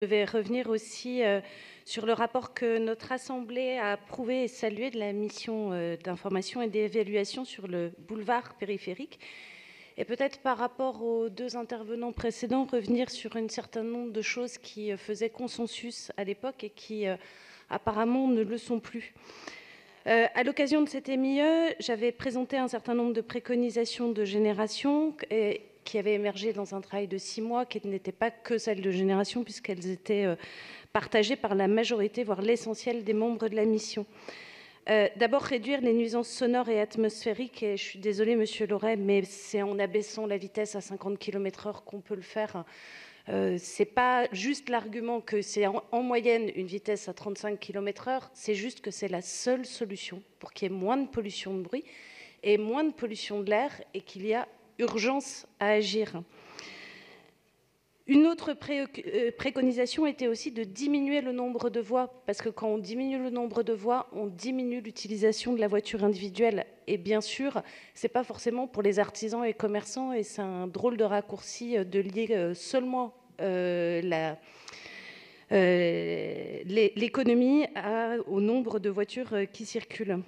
Je vais revenir aussi sur le rapport que notre Assemblée a approuvé et salué de la mission d'information et d'évaluation sur le boulevard périphérique. Et peut-être par rapport aux deux intervenants précédents, revenir sur un certain nombre de choses qui faisaient consensus à l'époque et qui apparemment ne le sont plus. À l'occasion de cette MIE, j'avais présenté un certain nombre de préconisations de génération qui avaient émergé dans un travail de 6 mois, qui n'étaient pas que celles de génération, puisqu'elles étaient partagées par la majorité, voire l'essentiel des membres de la mission. D'abord, réduire les nuisances sonores et atmosphériques, et je suis désolée, Monsieur Loret, mais c'est en abaissant la vitesse à 50 km/h qu'on peut le faire. Ce n'est pas juste l'argument que c'est en moyenne une vitesse à 35 km/h, c'est juste que c'est la seule solution pour qu'il y ait moins de pollution de bruit et moins de pollution de l'air, et qu'il y a urgence à agir. Une autre préconisation était aussi de diminuer le nombre de voies, parce que quand on diminue le nombre de voies, on diminue l'utilisation de la voiture individuelle. Et bien sûr, ce n'est pas forcément pour les artisans et commerçants, et c'est un drôle de raccourci de lier seulement l'économie au nombre de voitures qui circulent.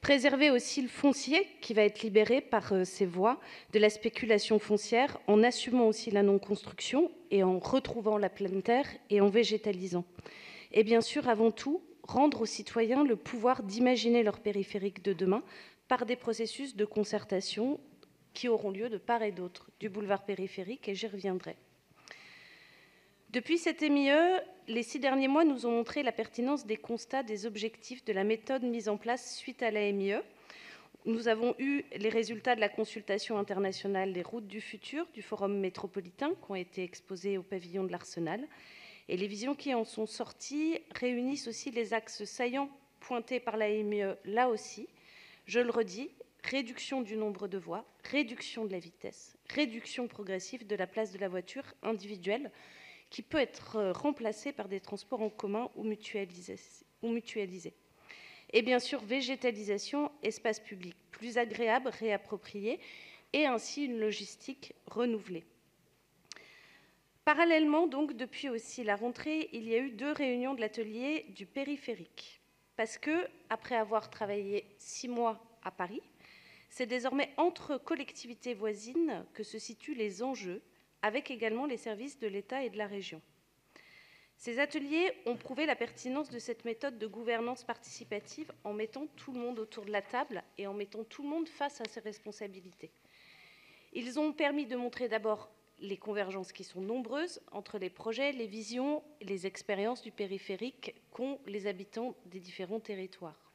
Préserver aussi le foncier qui va être libéré par ces voies de la spéculation foncière, en assumant aussi la non-construction et en retrouvant la pleine terre et en végétalisant. Et bien sûr, avant tout, rendre aux citoyens le pouvoir d'imaginer leur périphérique de demain par des processus de concertation qui auront lieu de part et d'autre du boulevard périphérique, et j'y reviendrai. Depuis cette MIE, les 6 derniers mois nous ont montré la pertinence des constats, des objectifs, de la méthode mise en place suite à la MIE. Nous avons eu les résultats de la consultation internationale des routes du futur, du forum métropolitain, qui ont été exposés au pavillon de l'Arsenal. Et les visions qui en sont sorties réunissent aussi les axes saillants pointés par la MIE, là aussi. Je le redis, réduction du nombre de voies, réduction de la vitesse, réduction progressive de la place de la voiture individuelle, qui peut être remplacé par des transports en commun ou mutualisés. Et bien sûr, végétalisation, espace public plus agréable, réapproprié, et ainsi une logistique renouvelée. Parallèlement, donc, depuis aussi la rentrée, il y a eu 2 réunions de l'atelier du périphérique. Parce que, après avoir travaillé 6 mois à Paris, c'est désormais entre collectivités voisines que se situent les enjeux, avec également les services de l'État et de la région. Ces ateliers ont prouvé la pertinence de cette méthode de gouvernance participative en mettant tout le monde autour de la table et en mettant tout le monde face à ses responsabilités. Ils ont permis de montrer d'abord les convergences qui sont nombreuses entre les projets, les visions, les expériences du périphérique qu'ont les habitants des différents territoires.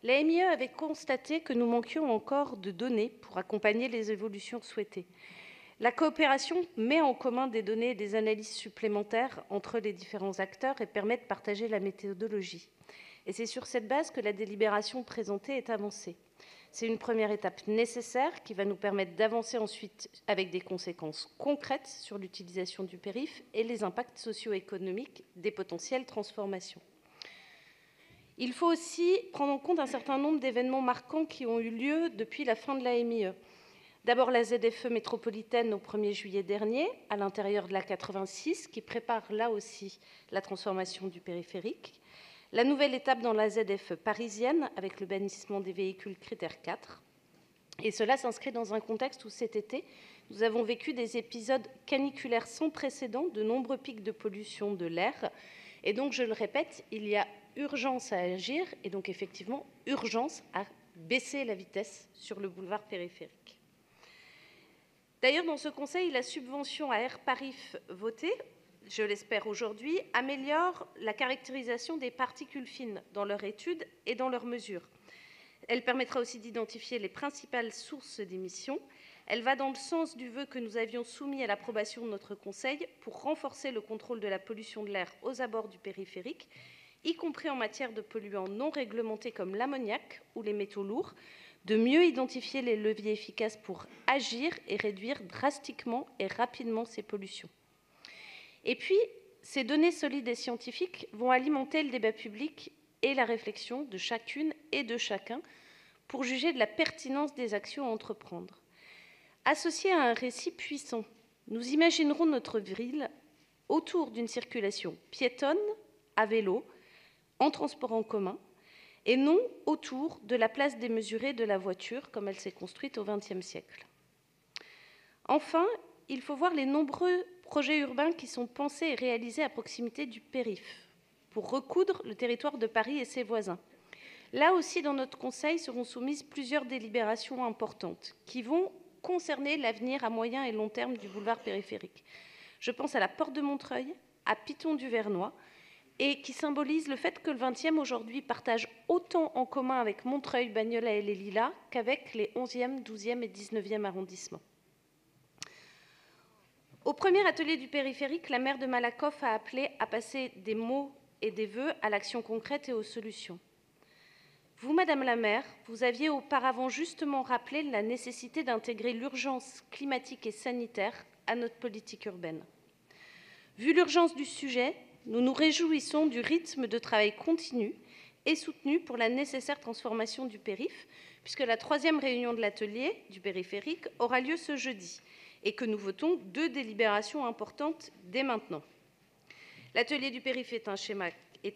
La MIE avait constaté que nous manquions encore de données pour accompagner les évolutions souhaitées. La coopération met en commun des données et des analyses supplémentaires entre les différents acteurs et permet de partager la méthodologie. Et c'est sur cette base que la délibération présentée est avancée. C'est une première étape nécessaire qui va nous permettre d'avancer ensuite avec des conséquences concrètes sur l'utilisation du périph' et les impacts socio-économiques des potentielles transformations. Il faut aussi prendre en compte un certain nombre d'événements marquants qui ont eu lieu depuis la fin de la MIE. D'abord, la ZFE métropolitaine au 1er juillet dernier, à l'intérieur de la 86, qui prépare là aussi la transformation du périphérique. La nouvelle étape dans la ZFE parisienne, avec le bannissement des véhicules critère 4. Et cela s'inscrit dans un contexte où cet été, nous avons vécu des épisodes caniculaires sans précédent, de nombreux pics de pollution de l'air. Et donc, je le répète, il y a urgence à agir, et donc effectivement, urgence à baisser la vitesse sur le boulevard périphérique. D'ailleurs, dans ce Conseil, la subvention à Airparif votée, je l'espère aujourd'hui, améliore la caractérisation des particules fines dans leur étude et dans leurs mesures. Elle permettra aussi d'identifier les principales sources d'émissions. Elle va dans le sens du vœu que nous avions soumis à l'approbation de notre Conseil pour renforcer le contrôle de la pollution de l'air aux abords du périphérique, y compris en matière de polluants non réglementés comme l'ammoniac ou les métaux lourds, de mieux identifier les leviers efficaces pour agir et réduire drastiquement et rapidement ces pollutions. Et puis, ces données solides et scientifiques vont alimenter le débat public et la réflexion de chacune et de chacun pour juger de la pertinence des actions à entreprendre. Associé à un récit puissant, nous imaginerons notre ville autour d'une circulation piétonne, à vélo, en transport en commun, et non autour de la place démesurée de la voiture, comme elle s'est construite au XXe siècle. Enfin, il faut voir les nombreux projets urbains qui sont pensés et réalisés à proximité du périph', pour recoudre le territoire de Paris et ses voisins. Là aussi, dans notre Conseil, seront soumises plusieurs délibérations importantes qui vont concerner l'avenir à moyen et long terme du boulevard périphérique. Je pense à la Porte de Montreuil, à Piton-du-Vernois, et qui symbolise le fait que le 20e aujourd'hui partage autant en commun avec Montreuil, Bagnolet et les Lilas qu'avec les 11e, 12e et 19e arrondissements. Au premier atelier du périphérique, la maire de Malakoff a appelé à passer des mots et des vœux à l'action concrète et aux solutions. Vous, Madame la maire, vous aviez auparavant justement rappelé la nécessité d'intégrer l'urgence climatique et sanitaire à notre politique urbaine. Vu l'urgence du sujet, nous nous réjouissons du rythme de travail continu et soutenu pour la nécessaire transformation du périph', puisque la 3e réunion de l'atelier du périphérique aura lieu ce jeudi et que nous votons 2 délibérations importantes dès maintenant. L'atelier du périph' est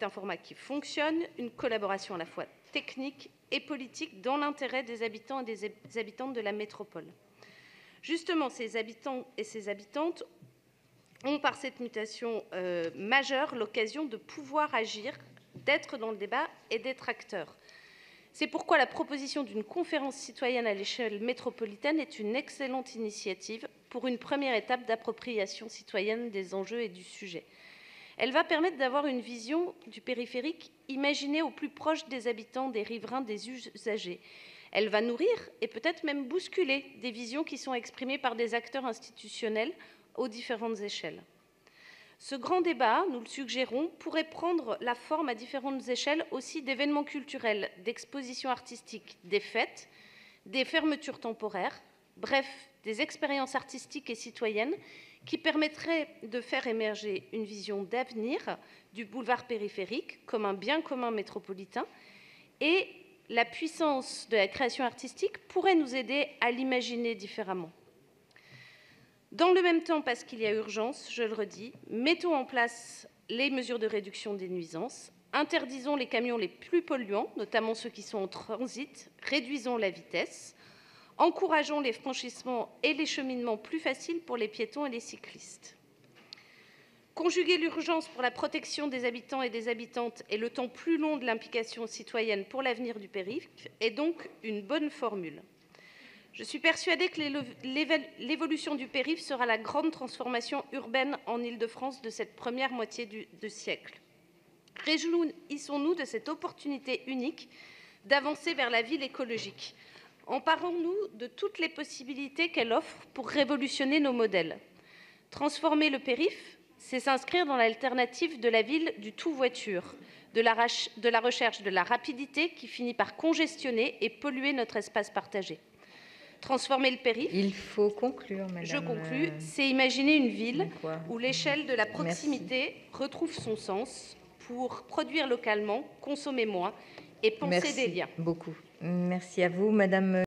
un format qui fonctionne, une collaboration à la fois technique et politique dans l'intérêt des habitants et des habitantes de la métropole. Justement, ces habitants et ces habitantes ont, par cette mutation majeure, l'occasion de pouvoir agir, d'être dans le débat et d'être acteurs. C'est pourquoi la proposition d'une conférence citoyenne à l'échelle métropolitaine est une excellente initiative pour une première étape d'appropriation citoyenne des enjeux et du sujet. Elle va permettre d'avoir une vision du périphérique imaginée au plus proche des habitants, des riverains, des usagers. Elle va nourrir et peut-être même bousculer des visions qui sont exprimées par des acteurs institutionnels aux différentes échelles. Ce grand débat, nous le suggérons, pourrait prendre la forme à différentes échelles aussi d'événements culturels, d'expositions artistiques, des fêtes, des fermetures temporaires, bref, des expériences artistiques et citoyennes qui permettraient de faire émerger une vision d'avenir du boulevard périphérique comme un bien commun métropolitain. Et la puissance de la création artistique pourrait nous aider à l'imaginer différemment. Dans le même temps, parce qu'il y a urgence, je le redis, mettons en place les mesures de réduction des nuisances, interdisons les camions les plus polluants, notamment ceux qui sont en transit, réduisons la vitesse, encourageons les franchissements et les cheminements plus faciles pour les piétons et les cyclistes. Conjuguer l'urgence pour la protection des habitants et des habitantes et le temps plus long de l'implication citoyenne pour l'avenir du périph' est donc une bonne formule. Je suis persuadée que l'évolution du périph' sera la grande transformation urbaine en Île-de-France de cette première moitié de siècle. Réjouissons-nous de cette opportunité unique d'avancer vers la ville écologique. Emparons-nous de toutes les possibilités qu'elle offre pour révolutionner nos modèles. Transformer le périph', c'est s'inscrire dans l'alternative de la ville du tout-voiture, de la recherche de la rapidité qui finit par congestionner et polluer notre espace partagé. Transformer le périph'. Il faut conclure, madame. Je conclus. C'est imaginer une ville où l'échelle de la proximité retrouve son sens pour produire localement, consommer moins et penser des liens. Merci beaucoup. Merci à vous, madame.